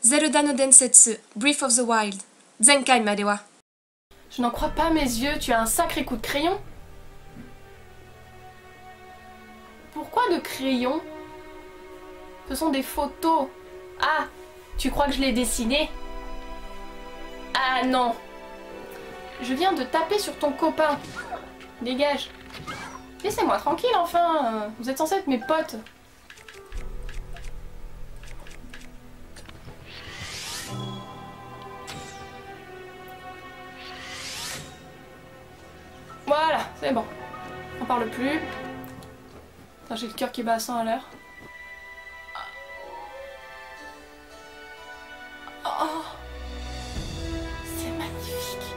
Zelda no Densetsu, Breath of the Wild. Zenkai made wa. Je n'en crois pas mes yeux, tu as un sacré coup de crayon. Pourquoi de crayon? Ce sont des photos. Ah, tu crois que je l'ai dessiné? Ah non. Je viens de taper sur ton copain. Dégage. Laissez-moi tranquille enfin. Vous êtes censés être mes potes. Voilà, c'est bon. On parle plus. J'ai le cœur qui bat à 100 à l'heure. Oh, c'est magnifique.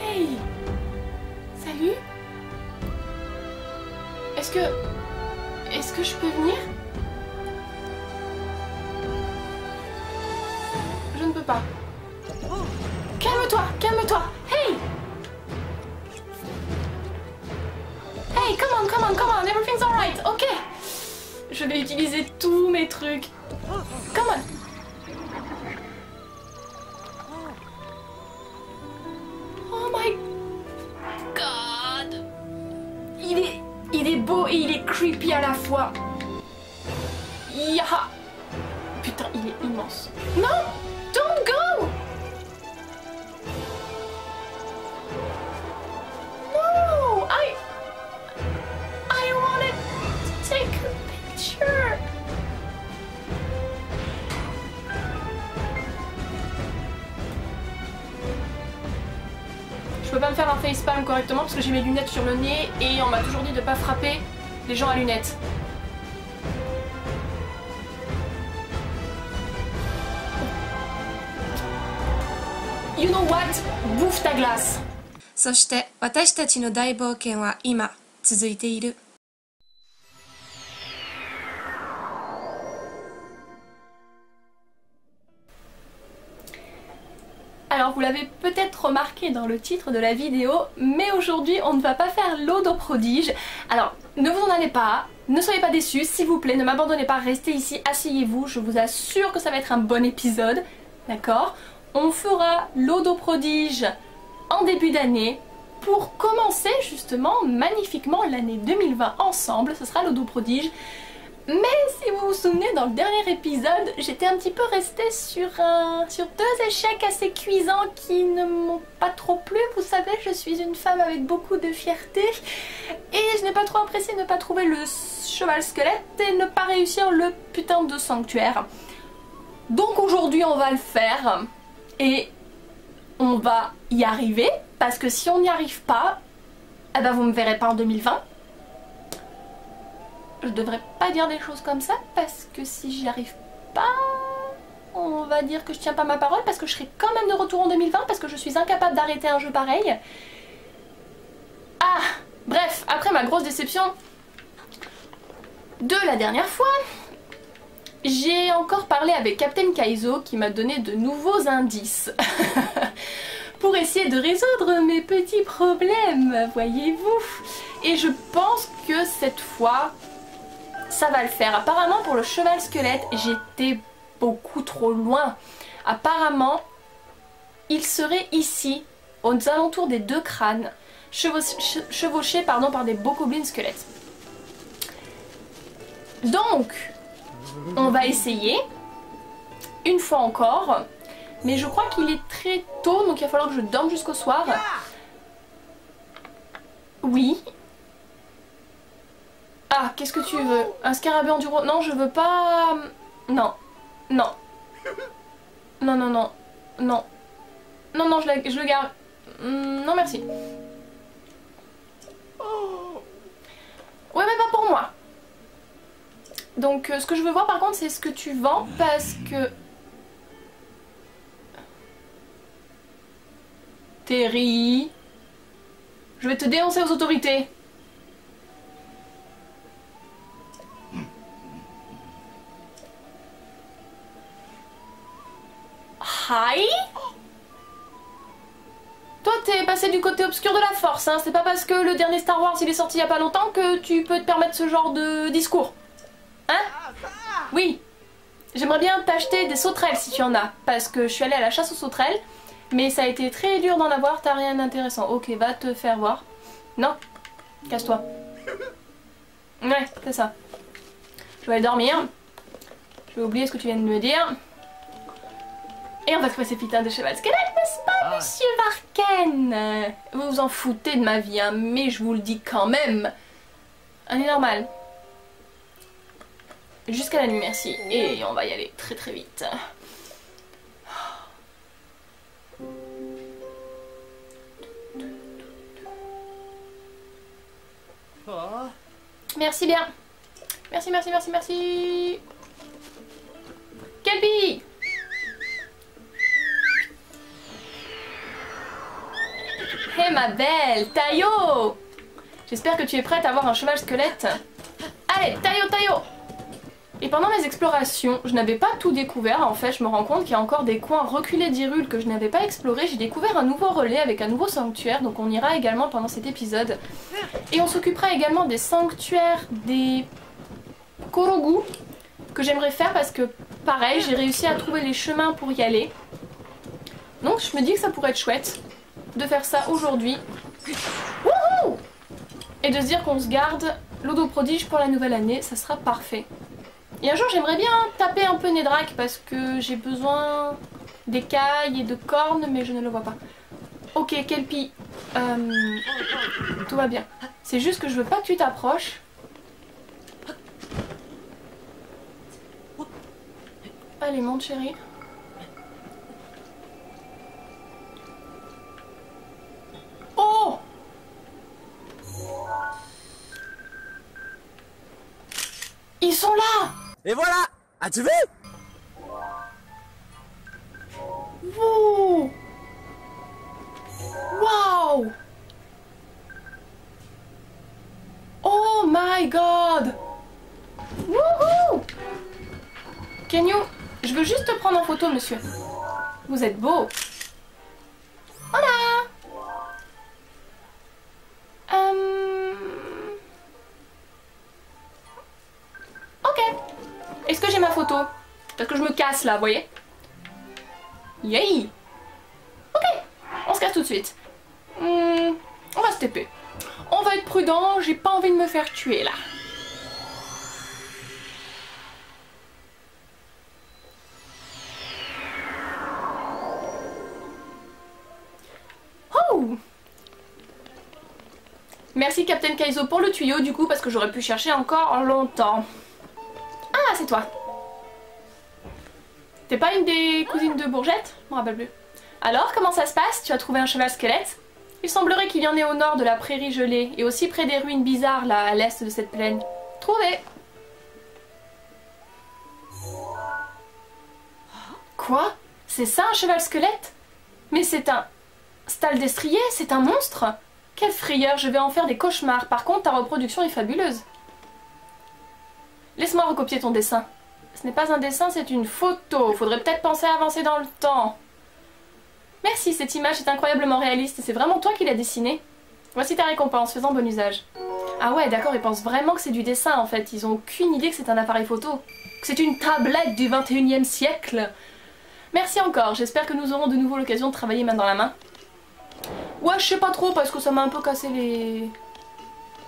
Hey, salut. Est-ce que je peux venir? Je ne peux pas. Calme-toi, calme-toi. Hey. Hey, come on, everything's alright, ok. Je vais utiliser tous mes trucs. Come on. Oh my god. Il est beau et il est creepy à la fois. Yaha. Putain, il est immense. Non, don't go. No, I wanted to take a picture. Je peux pas me faire un facepalm correctement parce que j'ai mes lunettes sur le nez et on m'a toujours dit de pas frapper les gens à lunettes. You know what? Bouffe ta glace. そして私たちの大冒険は今続いている。Alors vous l'avez peut-être remarqué dans le titre de la vidéo, mais aujourd'hui on ne va pas faire l'Ode aux prodiges. Alors ne vous en allez pas, ne soyez pas déçus, s'il vous plaît, ne m'abandonnez pas, restez ici, asseyez-vous, je vous assure que ça va être un bon épisode, d'accord? On fera l'Ode aux prodiges en début d'année pour commencer justement magnifiquement l'année 2020 ensemble, ce sera l'Ode aux prodiges. Mais si vous vous souvenez, dans le dernier épisode, j'étais un petit peu restée sur deux échecs assez cuisants qui ne m'ont pas trop plu. Vous savez, je suis une femme avec beaucoup de fierté et je n'ai pas trop apprécié ne pas trouver le cheval squelette et ne pas réussir le putain de sanctuaire. Donc aujourd'hui, on va le faire et on va y arriver parce que si on n'y arrive pas, eh ben vous me verrez pas en 2020. Je devrais pas dire des choses comme ça parce que si j'y arrive pas, on va dire que je tiens pas ma parole parce que je serai quand même de retour en 2020 parce que je suis incapable d'arrêter un jeu pareil. Ah, bref, après ma grosse déception de la dernière fois, j'ai encore parlé avec Captain Kaizo qui m'a donné de nouveaux indices pour essayer de résoudre mes petits problèmes, voyez-vous. Et je pense que cette fois, ça va le faire. Apparemment pour le cheval squelette, j'étais beaucoup trop loin. Apparemment, il serait ici, aux alentours des deux crânes, chevauché par des bokoblins squelettes. Donc, on va essayer, une fois encore, mais je crois qu'il est très tôt, donc il va falloir que je dorme jusqu'au soir. Oui. Ah, qu'est-ce que tu veux? Un scarabée enduro? Non, je veux pas... Non. Non. Non, non, non. Non. Non, non, je le garde. Non, merci. Ouais, mais pas pour moi. Donc, ce que je veux voir, par contre, c'est ce que tu vends, parce que... Terry... Je vais te dénoncer aux autorités. Hi. Toi t'es passé du côté obscur de la force, hein. C'est pas parce que le dernier Star Wars il est sorti il y a pas longtemps que tu peux te permettre ce genre de discours. Hein? Oui, j'aimerais bien t'acheter des sauterelles si tu en as, parce que je suis allée à la chasse aux sauterelles, mais ça a été très dur d'en avoir, t'as rien d'intéressant. Ok, va te faire voir. Non, casse-toi. Ouais, c'est ça. Je vais aller dormir. Je vais oublier ce que tu viens de me dire. Et on va trouver ces putains de cheval squelette, n'est-ce pas, monsieur Varken? Vous vous en foutez de ma vie, hein, mais je vous le dis quand même. On est normal. Jusqu'à la nuit, merci. Et on va y aller très très vite. Merci bien. Merci, merci, merci, merci. Kelby! Hé ma belle, Tayo! J'espère que tu es prête à avoir un cheval squelette. Allez, Tayo, Tayo! Et pendant mes explorations, je n'avais pas tout découvert. En fait, je me rends compte qu'il y a encore des coins reculés d'Hyrule que je n'avais pas explorés. J'ai découvert un nouveau relais avec un nouveau sanctuaire, donc on ira également pendant cet épisode. Et on s'occupera également des sanctuaires des Korogu, que j'aimerais faire parce que, pareil, j'ai réussi à trouver les chemins pour y aller. Donc je me dis que ça pourrait être chouette de faire ça aujourd'hui. Wouhou! Et de se dire qu'on se garde l'Odo prodige pour la nouvelle année, ça sera parfait. Et un jour j'aimerais bien taper un peu Nedrak parce que j'ai besoin d'écailles et de cornes, mais je ne le vois pas. Ok, Kelpie, tout va bien. C'est juste que je veux pas que tu t'approches. Allez, monte chérie. Oh! Ils sont là! Et voilà! As-tu vu? Wow! Wow! Oh my god! Wouhou! Can you... Je veux juste te prendre en photo, monsieur. Vous êtes beau. Voilà! Ok. Est-ce que j'ai ma photo? Parce que je me casse là, vous voyez? Yay! Ok. On se casse tout de suite. On va se TP. On va être prudent, j'ai pas envie de me faire tuer là. Oh! Merci Captain Kaizo pour le tuyau du coup parce que j'aurais pu chercher encore longtemps. Ah, c'est toi. T'es pas une des cousines de Bourgette? Je me rappelle plus. Alors, comment ça se passe? Tu as trouvé un cheval squelette? Il semblerait qu'il y en ait au nord de la prairie gelée et aussi près des ruines bizarres là à l'est de cette plaine. Trouvé! Quoi? C'est ça un cheval squelette? Mais c'est un... Stal destrier? C'est un monstre? Quelle frayeur, je vais en faire des cauchemars. Par contre, ta reproduction est fabuleuse. Laisse-moi recopier ton dessin. Ce n'est pas un dessin, c'est une photo. Faudrait peut-être penser à avancer dans le temps. Merci, cette image est incroyablement réaliste et c'est vraiment toi qui l'as dessinée. Voici ta récompense, fais-en bon usage. Ah ouais, d'accord, ils pensent vraiment que c'est du dessin en fait. Ils ont aucune idée que c'est un appareil photo. Que c'est une tablette du 21e siècle. Merci encore, j'espère que nous aurons de nouveau l'occasion de travailler main dans la main. Ouais, je sais pas trop parce que ça m'a un peu cassé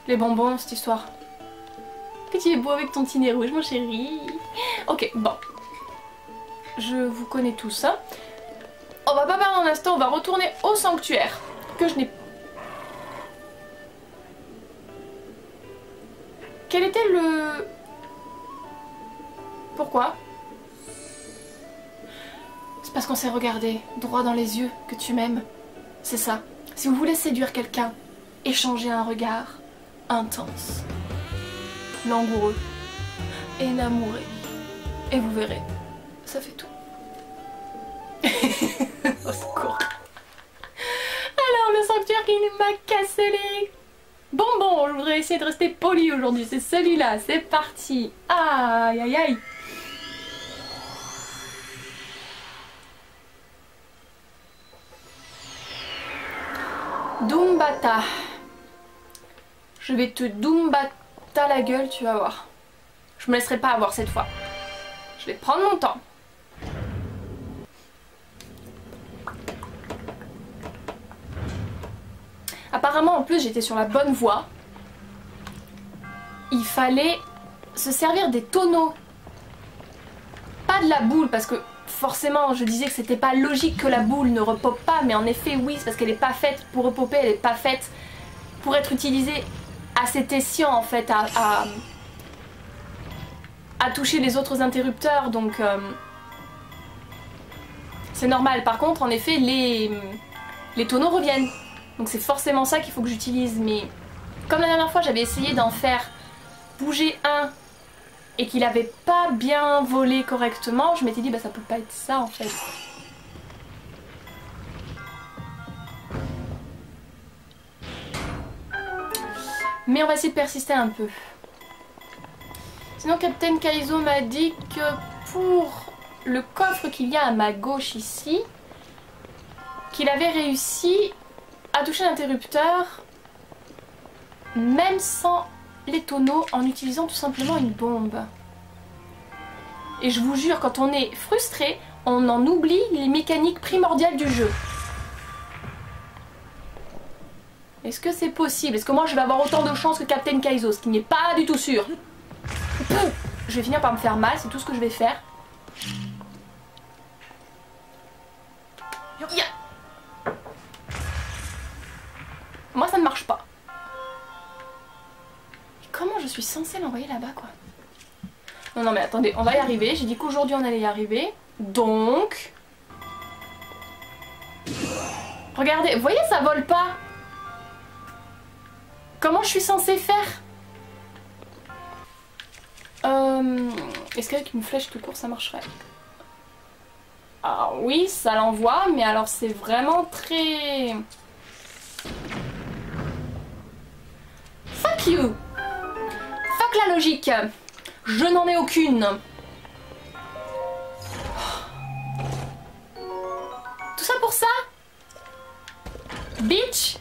les bonbons cette histoire. Que tu es beau avec ton petit nez rouge, mon chéri. Ok, bon. Je vous connais tous. Hein. On va pas perdre un instant, on va retourner au sanctuaire. Que je n'ai... Quel était le... Pourquoi? C'est parce qu'on s'est regardé droit dans les yeux que tu m'aimes. C'est ça. Si vous voulez séduire quelqu'un, échangez un regard intense, langoureux, énamouré. Et vous verrez, ça fait tout. Au secours. Alors, le sanctuaire qui m'a cassé les bonbons. Je voudrais essayer de rester poli aujourd'hui. C'est celui-là. C'est parti. Aïe, aïe, aïe. Doombata. Je vais te Doombata la gueule, tu vas voir. Je me laisserai pas avoir cette fois. Je vais prendre mon temps. Apparemment, en plus, j'étais sur la bonne voie. Il fallait se servir des tonneaux. Pas de la boule, parce que forcément, je disais que c'était pas logique que la boule ne repop pas, mais en effet, oui, c'est parce qu'elle est pas faite pour repopper, elle est pas faite pour être utilisée à cet escient, en fait, à toucher les autres interrupteurs, donc c'est normal. Par contre, en effet, les tonneaux reviennent. Donc c'est forcément ça qu'il faut que j'utilise. Mais comme la dernière fois, j'avais essayé d'en faire bouger un et qu'il avait pas bien volé correctement, je m'étais dit, bah ça peut pas être ça en fait. Mais on va essayer de persister un peu. Sinon, Captain Kaizo m'a dit que pour le coffre qu'il y a à ma gauche ici, qu'il avait réussi à toucher l'interrupteur même sans les tonneaux en utilisant tout simplement une bombe. Et je vous jure, quand on est frustré, on en oublie les mécaniques primordiales du jeu. Est-ce que c'est possible? Est-ce que moi je vais avoir autant de chance que Captain Kaizo? Ce qui n'est pas du tout sûr. Je vais finir par me faire mal, c'est tout ce que je vais faire. Yeah. Moi ça ne marche pas. Et comment je suis censée l'envoyer là-bas quoi? Non non mais attendez, on va y arriver. J'ai dit qu'aujourd'hui on allait y arriver. Donc... Regardez, vous voyez ça vole pas. Comment je suis censée faire? Est-ce qu'avec une flèche tout court ça marcherait? Ah oui, ça l'envoie, mais alors c'est vraiment très... Fuck you! Fuck la logique! Je n'en ai aucune! Tout ça pour ça? Bitch!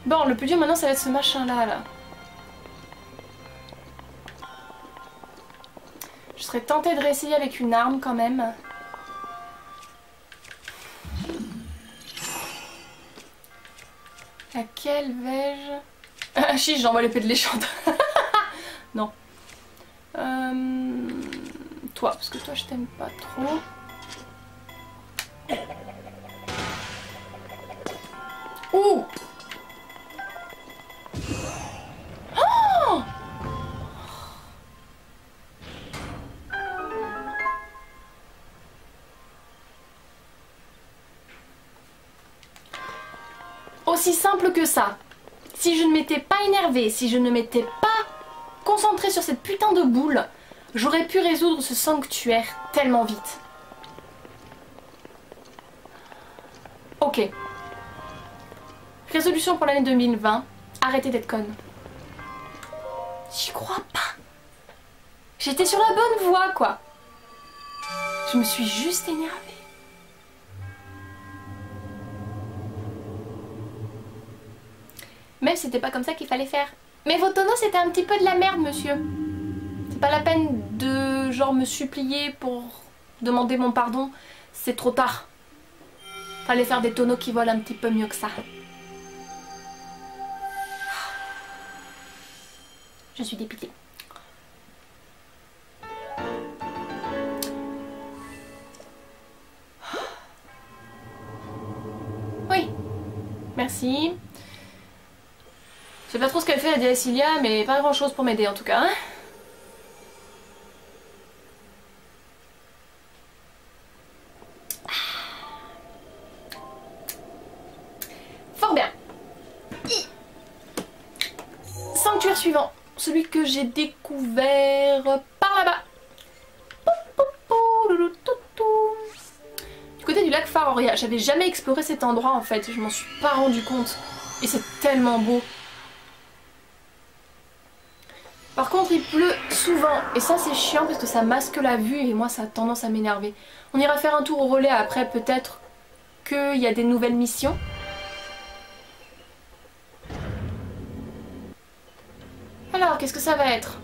Bon, le plus dur maintenant ça va être ce machin là. Je serais tentée de réessayer avec une arme quand même. Laquelle vais-je... Ah si, j'envoie l'épée de l'échante. Non. Toi, parce que toi je t'aime pas trop. Ouh! Oh! Aussi simple que ça. Si je ne m'étais pas énervée, si je ne m'étais pas concentrée sur cette putain de boule, j'aurais pu résoudre ce sanctuaire tellement vite. Ok. Résolution pour l'année 2020. Arrêtez d'être conne. J'y crois pas. J'étais sur la bonne voie, quoi. Je me suis juste énervée. Même si c'était pas comme ça qu'il fallait faire. Mais vos tonneaux, c'était un petit peu de la merde, monsieur. C'est pas la peine de, genre, me supplier pour demander mon pardon. C'est trop tard. Fallait faire des tonneaux qui volent un petit peu mieux que ça. Je suis dépitée. Oui. Merci. Je sais pas trop ce qu'elle fait la Diacilia, mais pas grand chose pour m'aider en tout cas. Hein. Fort bien. Sanctuaire suivant. Celui que j'ai découvert par là-bas. Du côté du lac Faroria. J'avais jamais exploré cet endroit en fait. Je m'en suis pas rendu compte. Et c'est tellement beau. Par contre il pleut souvent. Et ça c'est chiant parce que ça masque la vue. Et moi ça a tendance à m'énerver. On ira faire un tour au relais après. Peut-être qu'il y a des nouvelles missions. Alors, qu'est-ce que ça va être?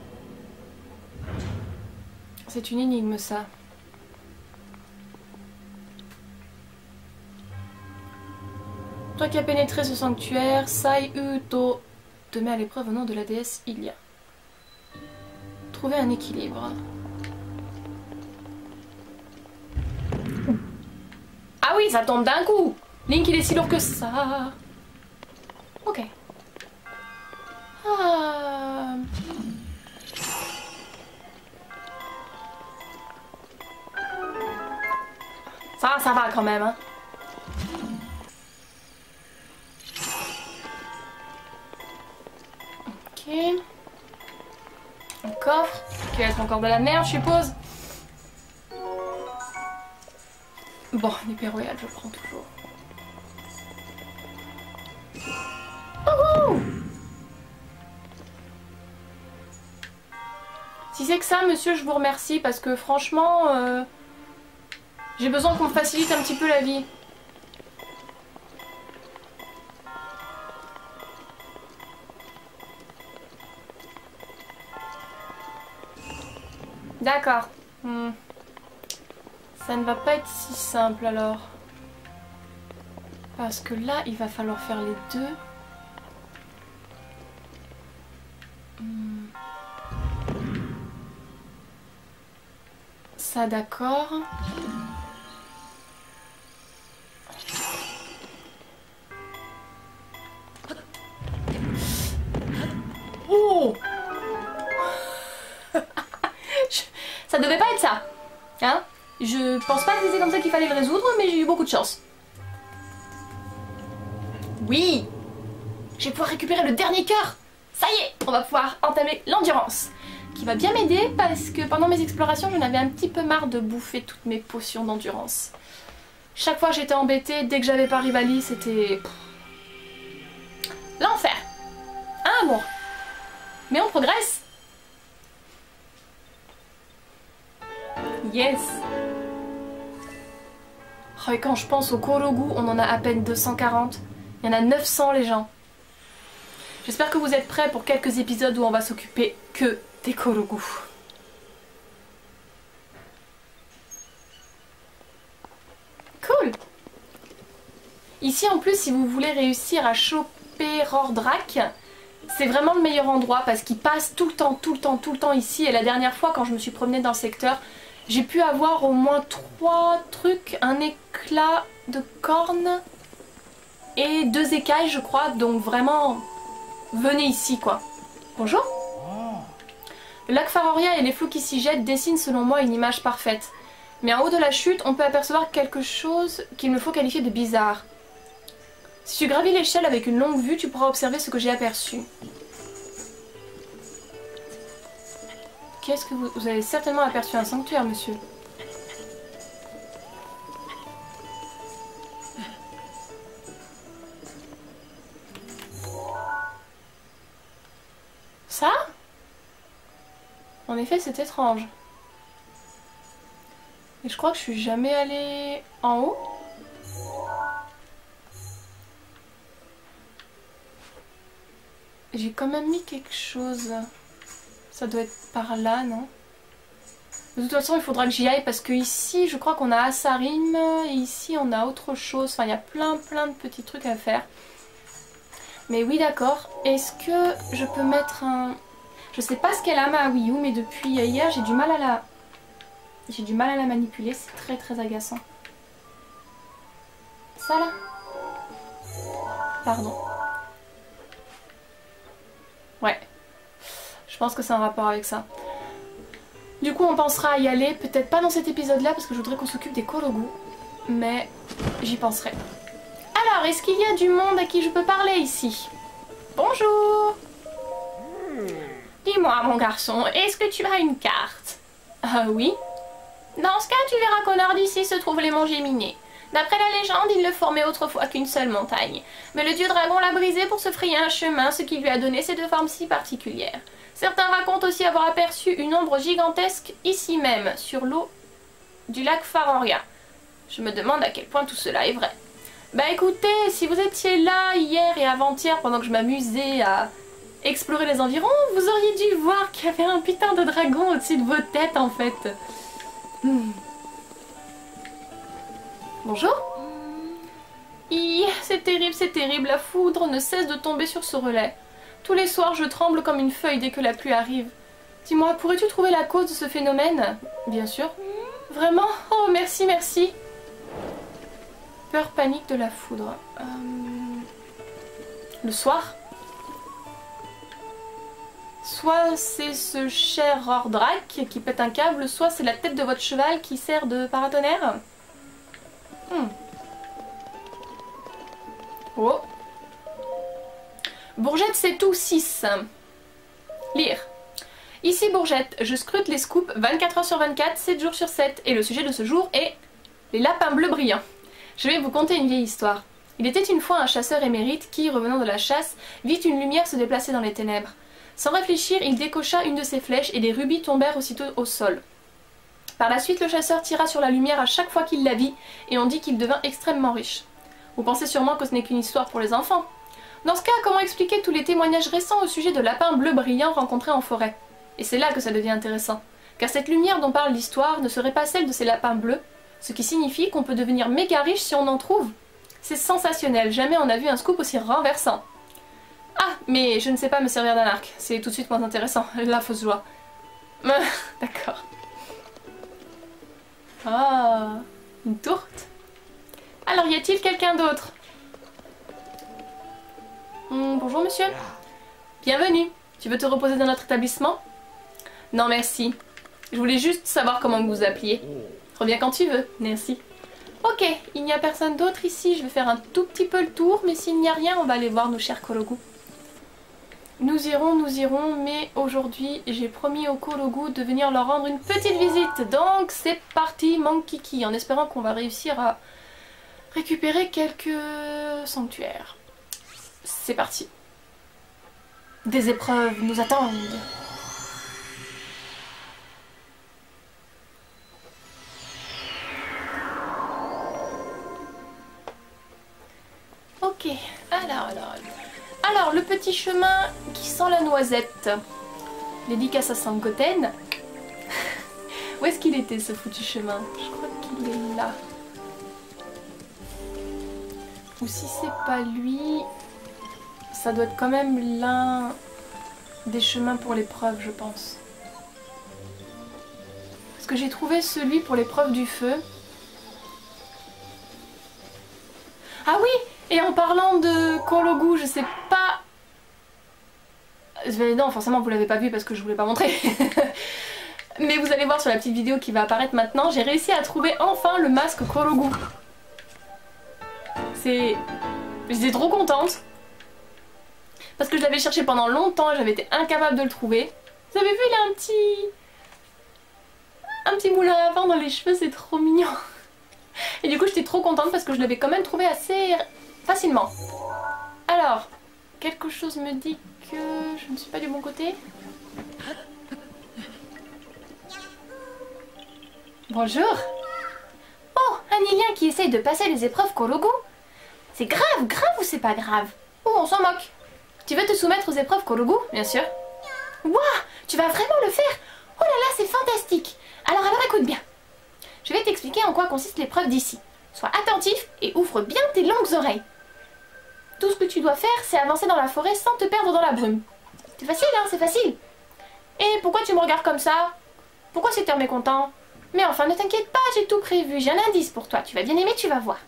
C'est une énigme ça. Toi qui as pénétré ce sanctuaire, Sai Uto te met à l'épreuve au nom de la déesse Ilia. Trouver un équilibre. Ah oui, ça tombe d'un coup. Link, il est si lourd que ça. Ok. Ah. Ça va quand même, hein. Ok. Un coffre qui va être encore de la merde, je suppose. Bon, une épée royale, je prends toujours. Wouhou! Si c'est que ça, monsieur, je vous remercie parce que franchement, j'ai besoin qu'on me facilite un petit peu la vie. D'accord. Ça ne va pas être si simple alors. Parce que là, il va falloir faire les deux. Ça, d'accord. Oh! Ça devait pas être ça. Hein? Je pense pas que c'était comme ça qu'il fallait le résoudre, mais j'ai eu beaucoup de chance. Oui! Je vais pouvoir récupérer le dernier cœur! Ça y est! On va pouvoir entamer l'endurance. Qui va bien m'aider parce que pendant mes explorations, j'en avais un petit peu marre de bouffer toutes mes potions d'endurance. Chaque fois que j'étais embêtée, dès que j'avais pas Rivali, c'était... l'enfer! Ah bon! Mais on progresse! Yes! Oh, et quand je pense au Korogu, on en a à peine 240. Il y en a 900 les gens. J'espère que vous êtes prêts pour quelques épisodes où on va s'occuper que des Korogu. Cool! Ici en plus, si vous voulez réussir à choper Rordrak, c'est vraiment le meilleur endroit parce qu'il passe tout le temps ici. Et la dernière fois quand je me suis promenée dans le secteur, j'ai pu avoir au moins 3 trucs, un éclat de corne et 2 écailles je crois, donc vraiment venez ici quoi. Bonjour. Le lac Faroria et les flots qui s'y jettent dessinent selon moi une image parfaite. Mais en haut de la chute, on peut apercevoir quelque chose qu'il me faut qualifier de bizarre. Si tu gravis l'échelle avec une longue vue, tu pourras observer ce que j'ai aperçu. Qu'est-ce que vous avez certainement aperçu un sanctuaire, monsieur. Ça? En effet, c'est étrange. Et je crois que je suis jamais allée en haut. J'ai quand même mis quelque chose. Ça doit être par là, non? De toute façon, il faudra que j'y aille parce que ici, je crois qu'on a Asarim et ici, on a autre chose. Enfin, il y a plein de petits trucs à faire. Mais oui, d'accord. Est-ce que je peux mettre un... Je sais pas ce qu'elle a ma Wii U, mais depuis hier, j'ai du mal à la... J'ai du mal à la manipuler, c'est très agaçant. Ça là? Pardon. Ouais. Je pense que c'est un rapport avec ça. Du coup, on pensera à y aller. Peut-être pas dans cet épisode-là, parce que je voudrais qu'on s'occupe des Korogu. Mais j'y penserai. Alors, est-ce qu'il y a du monde à qui je peux parler ici? Bonjour! Dis-moi, mon garçon, est-ce que tu as une carte? Oui. Dans ce cas, tu verras qu'au nord d'ici se trouvent les monts Géminés. D'après la légende, il ne formait autrefois qu'une seule montagne. Mais le dieu dragon l'a brisé pour se frayer un chemin, ce qui lui a donné ces deux formes si particulières. Certains racontent aussi avoir aperçu une ombre gigantesque ici même, sur l'eau du lac Faroria. Je me demande à quel point tout cela est vrai. Bah écoutez, si vous étiez là hier et avant-hier pendant que je m'amusais à explorer les environs, vous auriez dû voir qu'il y avait un putain de dragon au-dessus de vos têtes en fait. Bonjour. C'est terrible, la foudre ne cesse de tomber sur ce relais. Tous les soirs, je tremble comme une feuille dès que la pluie arrive. Dis-moi, pourrais-tu trouver la cause de ce phénomène? Bien sûr. Vraiment? Oh, merci, merci. Peur, panique de la foudre. Le soir? Soit c'est ce cher Ordrak qui pète un câble, soit c'est la tête de votre cheval qui sert de paratonnerre. Oh. Bourgette, c'est tout 6. Lire. Ici Bourgette, je scrute les scoops 24 h sur 24, 7 jours sur 7. Et le sujet de ce jour est les lapins bleus brillants. Je vais vous conter une vieille histoire. Il était une fois un chasseur émérite qui, revenant de la chasse, vit une lumière se déplacer dans les ténèbres. Sans réfléchir, il décocha une de ses flèches et des rubis tombèrent aussitôt au sol. Par la suite, le chasseur tira sur la lumière à chaque fois qu'il la vit et on dit qu'il devint extrêmement riche. Vous pensez sûrement que ce n'est qu'une histoire pour les enfants. Dans ce cas, comment expliquer tous les témoignages récents au sujet de lapins bleus brillants rencontrés en forêt? Et c'est là que ça devient intéressant, car cette lumière dont parle l'histoire ne serait pas celle de ces lapins bleus, ce qui signifie qu'on peut devenir méga riche si on en trouve. C'est sensationnel, jamais on n'a vu un scoop aussi renversant. Ah, mais je ne sais pas me servir d'un arc, c'est tout de suite moins intéressant, la fausse joie. D'accord. Ah, une tourte. Alors, y a-t-il quelqu'un d'autre? Bonjour monsieur. Bienvenue. Tu veux te reposer dans notre établissement? Non merci. Je voulais juste savoir comment vous vous appeliez. Reviens quand tu veux, merci. Ok, il n'y a personne d'autre ici, je vais faire un tout petit peu le tour, mais s'il n'y a rien, on va aller voir nos chers Kologu. Nous irons, mais aujourd'hui, j'ai promis aux Kologu de venir leur rendre une petite visite. Donc c'est parti, mon kiki, en espérant qu'on va réussir à récupérer quelques sanctuaires. C'est parti. Des épreuves nous attendent. Ok, alors, le petit chemin qui sent la noisette. Dédicace à Sangoten. Où est-ce qu'il était ce foutu chemin? Je crois qu'il est là. Ou si c'est pas lui, ça doit être quand même l'un des chemins pour l'épreuve, je pense. Parce que j'ai trouvé celui pour l'épreuve du feu. Ah oui! Et en parlant de Kologu, je sais pas... Non, forcément vous l'avez pas vu parce que je voulais pas montrer. Mais vous allez voir sur la petite vidéo qui va apparaître maintenant, j'ai réussi à trouver enfin le masque Kologu. J'étais trop contente. Parce que je l'avais cherché pendant longtemps et j'avais été incapable de le trouver. Vous avez vu, il a un petit moulin à vent dans les cheveux, c'est trop mignon. Et du coup j'étais trop contente parce que je l'avais quand même trouvé assez facilement. Alors, quelque chose me dit que je ne suis pas du bon côté. Bonjour. Oh, un Ilien qui essaye de passer les épreuves Kologu. C'est grave ou c'est pas grave? Oh, on s'en moque. Tu veux te soumettre aux épreuves Kologu? Bien sûr. Waouh, tu vas vraiment le faire? Oh là là, c'est fantastique. Alors écoute bien. Je vais t'expliquer en quoi consiste l'épreuve d'ici. Sois attentif et ouvre bien tes longues oreilles. Tout ce que tu dois faire, c'est avancer dans la forêt sans te perdre dans la brume. C'est facile, hein, c'est facile. Et pourquoi tu me regardes comme ça? Pourquoi c'est un mécontent? Mais enfin, ne t'inquiète pas, j'ai tout prévu. J'ai un indice pour toi. Tu vas bien aimer, tu vas voir.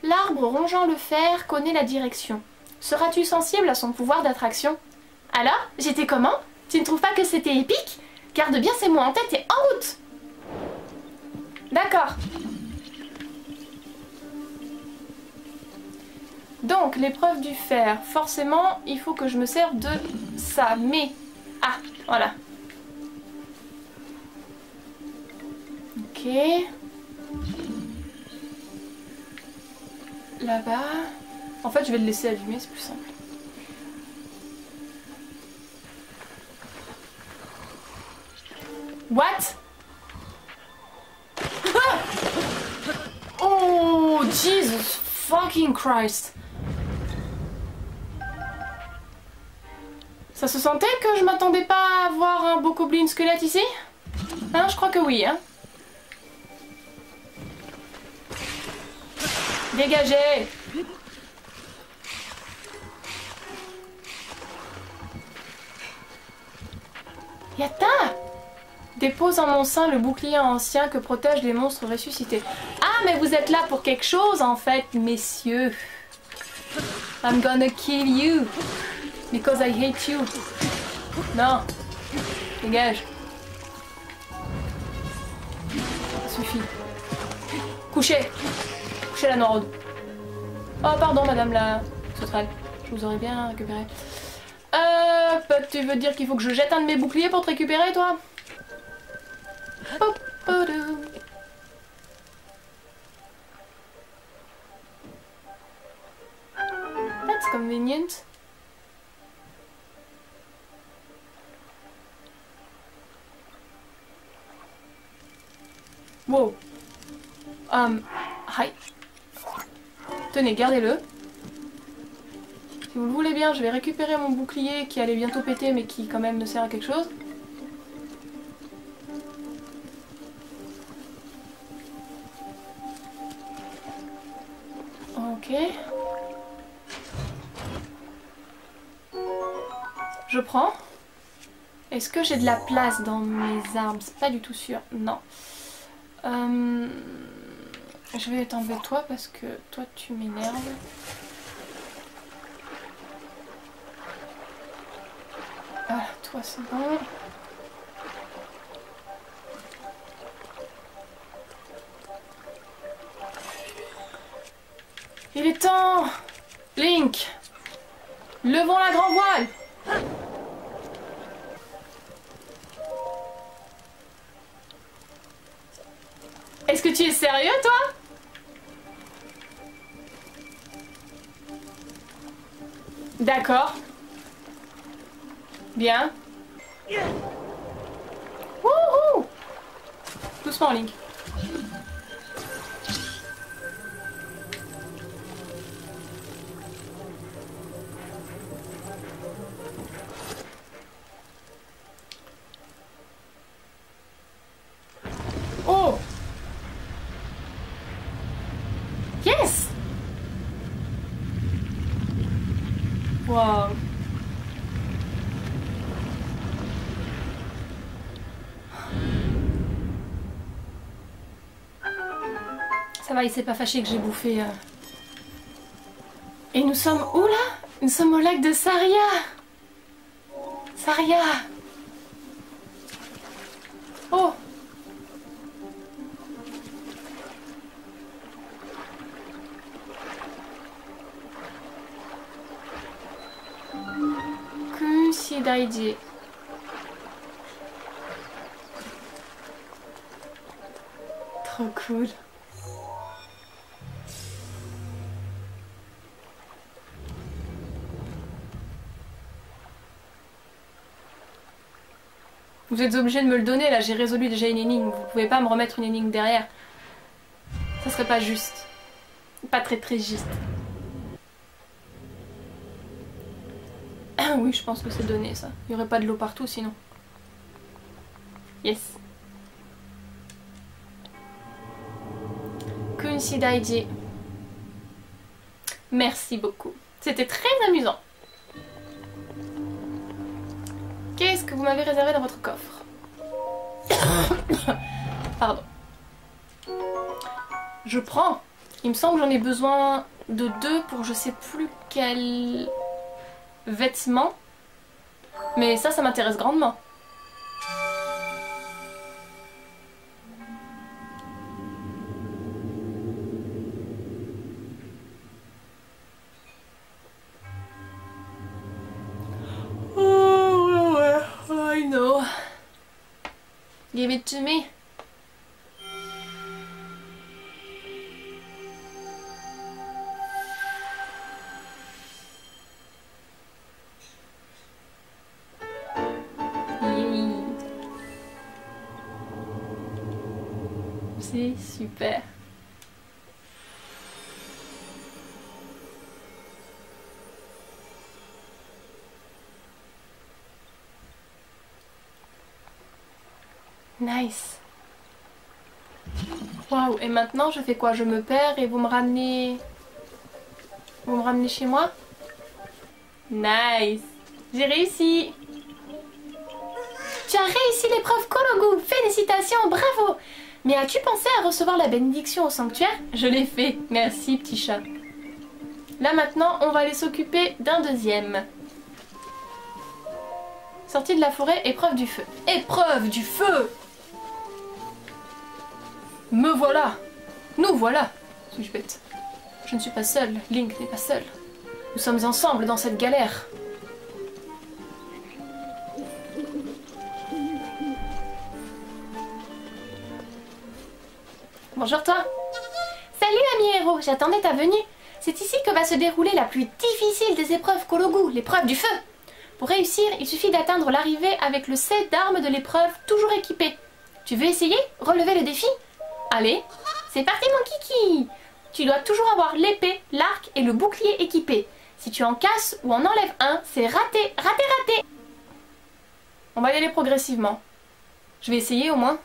L'arbre rongeant le fer connaît la direction. Seras-tu sensible à son pouvoir d'attraction? Alors, j'étais comment? Tu ne trouves pas que c'était épique? Garde bien ces mots en tête et en route! D'accord. Donc, l'épreuve du fer. Forcément, il faut que je me serve de ça. Mais... Ah, voilà. Ok. Là-bas. En fait, je vais le laisser allumer, c'est plus simple. What? Ah! Oh, Jesus fucking Christ. Ça se sentait que je m'attendais pas à voir un bokoblin squelette ici? Hein, je crois que oui, hein. Dégagez! Yatta! Dépose en mon sein le bouclier ancien que protègent les monstres ressuscités. Ah, mais vous êtes là pour quelque chose en fait, messieurs. I'm gonna kill you. Because I hate you. Non. Dégage. Ça suffit. Couchez. Couchez la Norode. Oh, pardon, madame la sauterelle. Je vous aurais bien récupéré. Tu veux dire qu'il faut que je jette un de mes boucliers pour te récupérer, toi? That's convenient. Wow. Hi. Tenez, gardez-le. Si vous le voulez bien, je vais récupérer mon bouclier qui allait bientôt péter mais qui quand même me sert à quelque chose. Ok. Je prends. Est-ce que j'ai de la place dans mes armes? C'est pas du tout sûr. Non. Je vais t'enlever toi parce que toi tu m'énerves. Ah, toi c'est bon. Il est temps! Link! Levons la grand voile! Est-ce que tu es sérieux, toi? D'accord. Bien. Wouhou! Doucement, Link. Oh! Yes! Wow. Ça va, il s'est pas fâché que j'ai bouffé. Et nous sommes où là? Nous sommes au lac de Saria. Saria. Oh. Kunshi Trop cool. Vous êtes obligé de me le donner, là j'ai résolu déjà une énigme, vous pouvez pas me remettre une énigme derrière. Ça serait pas juste. Pas très très juste. Ah oui, je pense que c'est donné ça. Il y aurait pas de l'eau partout sinon. Yes. Kunshi Daiji. Merci beaucoup. C'était très amusant. Qu'est-ce que vous m'avez réservé dans votre coffre? Pardon. Je prends. Il me semble que j'en ai besoin de 2 pour je sais plus quel vêtement. Mais ça m'intéresse grandement. I know. Give it to me. C'est super. Nice. Waouh, et maintenant je fais quoi? Je me perds et vous me ramenez... Vous me ramenez chez moi? Nice. J'ai réussi. Tu as réussi l'épreuve Kologu. Félicitations, bravo. Mais as-tu pensé à recevoir la bénédiction au sanctuaire? Je l'ai fait. Merci, petit chat. Là maintenant, on va aller s'occuper d'un deuxième. Sortie de la forêt, épreuve du feu. Épreuve du feu! Me voilà! Nous voilà! Suis-je bête? Je ne suis pas seule, Link n'est pas seul. Nous sommes ensemble dans cette galère. Bonjour toi! Salut ami héros, j'attendais ta venue. C'est ici que va se dérouler la plus difficile des épreuves Kologu, l'épreuve du feu. Pour réussir, il suffit d'atteindre l'arrivée avec le set d'armes de l'épreuve toujours équipé. Tu veux essayer? Relever le défi? Allez, c'est parti mon kiki! Tu dois toujours avoir l'épée, l'arc et le bouclier équipés. Si tu en casses ou en enlèves un, c'est raté, raté, raté! On va y aller progressivement. Je vais essayer au moins.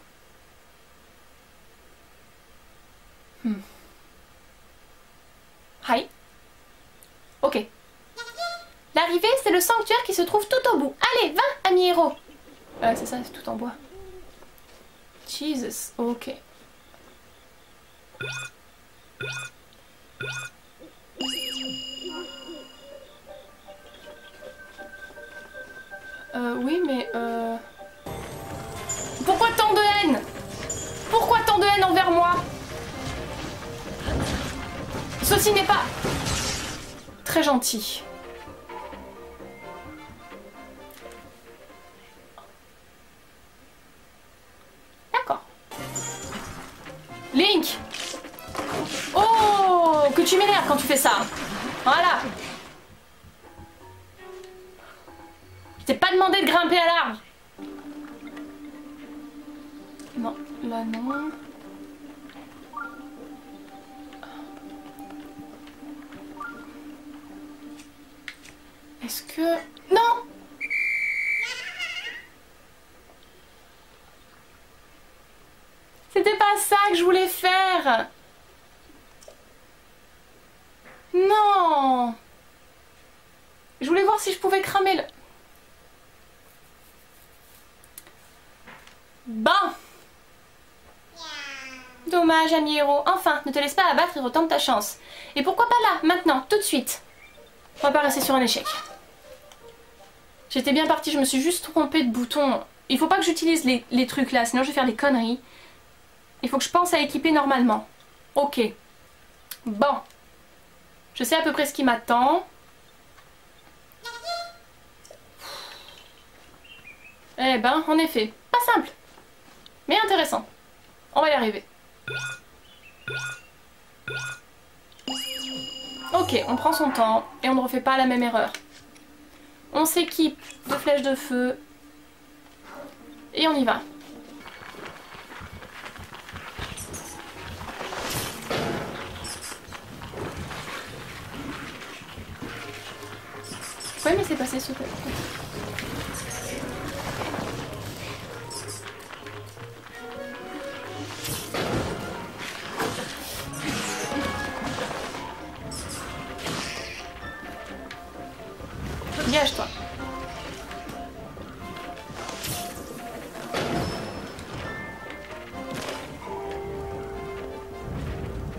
Hi. Ok. L'arrivée, c'est le sanctuaire qui se trouve tout au bout. Allez, va, ami héros. C'est ça, c'est tout en bois. Jesus, ok. Oui, mais Pourquoi tant de haine? Pourquoi tant de haine envers moi? Ceci n'est pas très gentil. D'accord. Link! Oh, que tu m'énerves quand tu fais ça. Voilà. Je t'ai pas demandé de grimper à l'arbre. Non, là non. Est-ce que... Non! C'était pas ça que je voulais faire! Non! Je voulais voir si je pouvais cramer le... Ben! Dommage, ami héros. Enfin, ne te laisse pas abattre et retente ta chance. Et pourquoi pas là, maintenant, tout de suite? On va pas rester sur un échec. J'étais bien partie, je me suis juste trompée de bouton. Il faut pas que j'utilise les trucs là, sinon je vais faire des conneries. Il faut que je pense à équiper normalement. Ok. Bon. Je sais à peu près ce qui m'attend. Eh ben, en effet, pas simple. Mais intéressant. On va y arriver. Ok, on prend son temps et on ne refait pas la même erreur. On s'équipe de flèches de feu et on y va. Vous pouvez me laisser passer s'il vous plaît? Dégage-toi.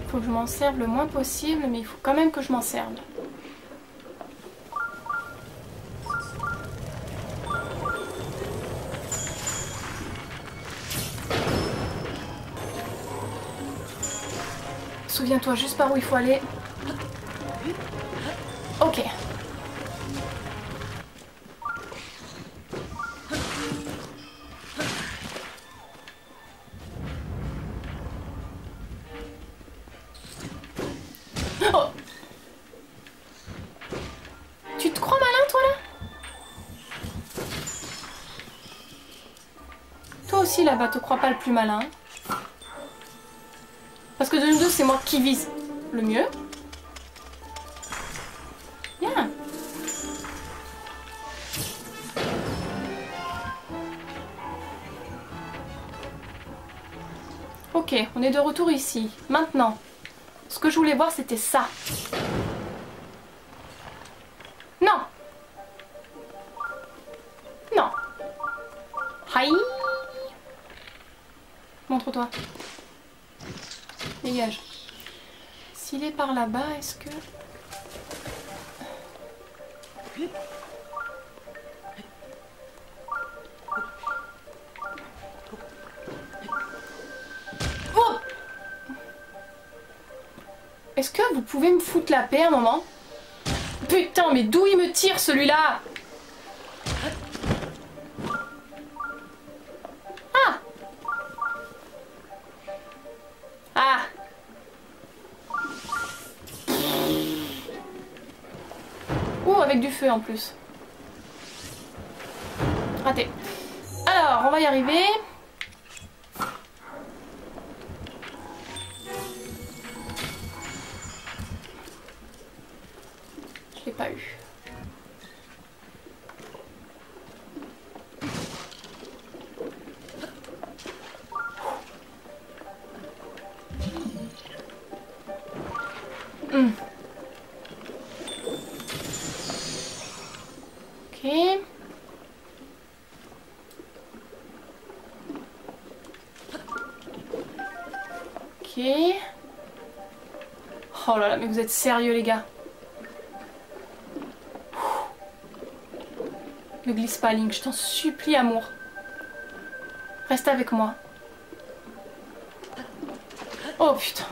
Faut que je m'en serve le moins possible, mais il faut quand même que je m'en serve. Souviens-toi juste par où il faut aller. Ok. Oh. Tu te crois malin toi là? Toi aussi là-bas, te crois pas le plus malin? Parce que de nous deux, c'est moi qui vise le mieux. Bien. Ok, on est de retour ici. Maintenant, ce que je voulais voir, c'était ça. Non. Non. Aïe. Montre-toi. Dégage. S'il est par là-bas, est-ce que... Oh! Est-ce que vous pouvez me foutre la paix un moment? Putain, mais d'où il me tire celui-là? Ah! Ah! Ouh, avec du feu en plus. Raté. Alors, on va y arriver. Je l'ai pas eu. Ok. Ok. Oh là là, mais vous êtes sérieux les gars? Ne glisse pas, Link, je t'en supplie, amour. Reste avec moi. Oh putain.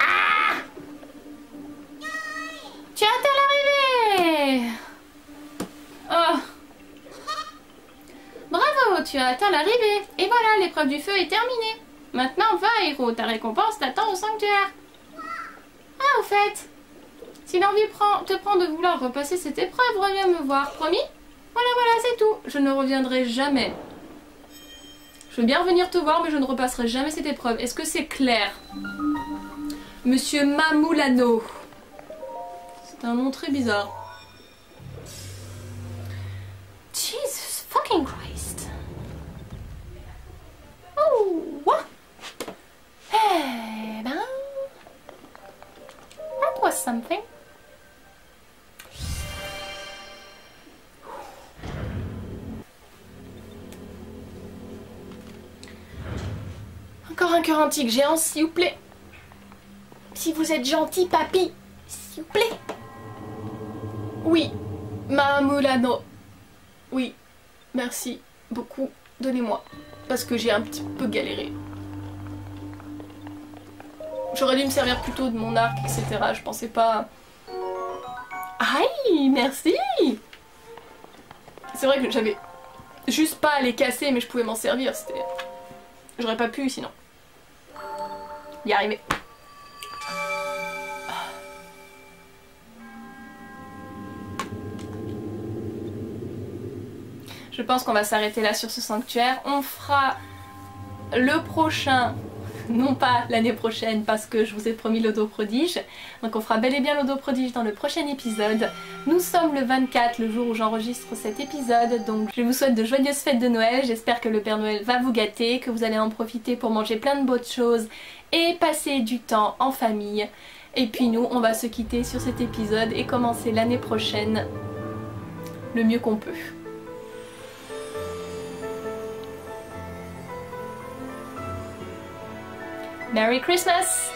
Ah! Tu as atteint l'arrivée! Oh. Bravo, tu as atteint l'arrivée. Et voilà, l'épreuve du feu est terminée. Maintenant, va, héros, ta récompense t'attend au sanctuaire. Ah, au fait, si l'envie te prend de vouloir repasser cette épreuve, reviens me voir, promis? Voilà, c'est tout. Je ne reviendrai jamais. Je veux bien revenir te voir, mais je ne repasserai jamais cette épreuve. Est-ce que c'est clair? Monsieur Mamoulano. C'est un nom très bizarre. Jesus fucking Christ. Oh, what? Eh ben... That was something. Encore un cœur antique géant, s'il vous plaît. Si vous êtes gentil, papy, s'il vous plaît. Oui, Mamoulano. Oui, merci beaucoup. Donnez-moi. Parce que j'ai un petit peu galéré. J'aurais dû me servir plutôt de mon arc, etc. Je pensais pas... Aïe, merci. C'est vrai que j'avais juste pas à les casser, mais je pouvais m'en servir. C'était... J'aurais pas pu sinon. Y arriver. Je pense qu'on va s'arrêter là sur ce sanctuaire. On fera le prochain, non pas l'année prochaine parce que je vous ai promis l'Odo Prodige. Donc on fera bel et bien l'Odo Prodige dans le prochain épisode. Nous sommes le 24, le jour où j'enregistre cet épisode. Donc je vous souhaite de joyeuses fêtes de Noël. J'espère que le Père Noël va vous gâter, que vous allez en profiter pour manger plein de bonnes choses et passer du temps en famille. Et puis nous, on va se quitter sur cet épisode et commencer l'année prochaine le mieux qu'on peut. Merry Christmas!